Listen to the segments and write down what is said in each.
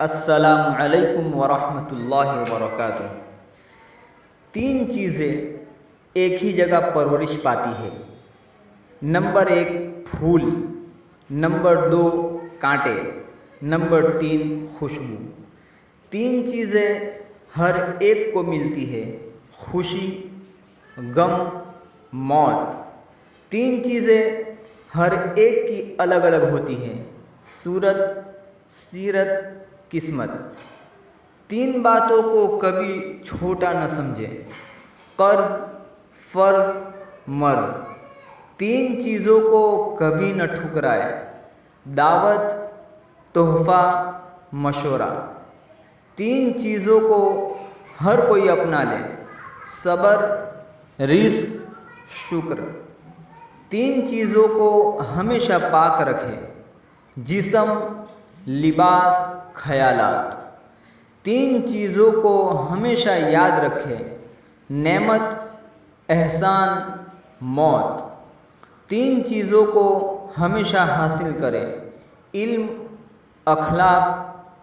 अस्सलामु अलैकुम वरहमतुल्लाहि वबरकातुह। तीन चीज़ें एक ही जगह परवरिश पाती है। नंबर 1 फूल, नंबर 2 कांटे, नंबर 3 खुशबू। तीन चीज़ें हर एक को मिलती है, खुशी, गम, मौत। तीन चीज़ें हर एक की अलग अलग होती हैं, सूरत, सीरत, किस्मत। तीन बातों को कभी छोटा न समझे, कर्ज, फर्ज, मर्ज। तीन चीज़ों को कभी न ठुकराए, दावत, तोहफा, मशवरा। तीन चीज़ों को हर कोई अपना ले, सब्र, रिज़्क, शुक्र। तीन चीज़ों को हमेशा पाक रखे, जिस्म, लिबास, ख्यालात। तीन चीज़ों को हमेशा याद रखे, नेमत, एहसान, मौत। तीन चीज़ों को हमेशा हासिल करे, इल्म, अखलाक,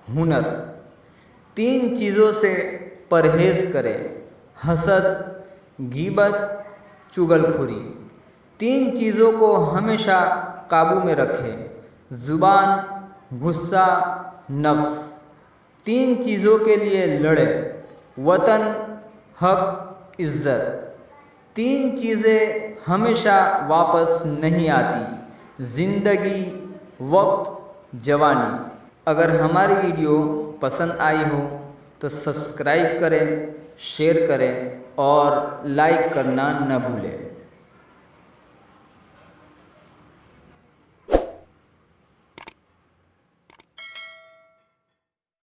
हुनर। तीन चीज़ों से परहेज़ करे, हसद, गीबत, चुगलखोरी। तीन चीज़ों को हमेशा काबू में रखे, ज़ुबान, गुस्सा, नफ्स। तीन चीज़ों के लिए लड़े, वतन, हक, इज़्ज़त। तीन चीज़ें हमेशा वापस नहीं आती, ज़िंदगी, वक्त, जवानी। अगर हमारी वीडियो पसंद आई हो तो सब्सक्राइब करें, शेयर करें और लाइक करना न भूलें।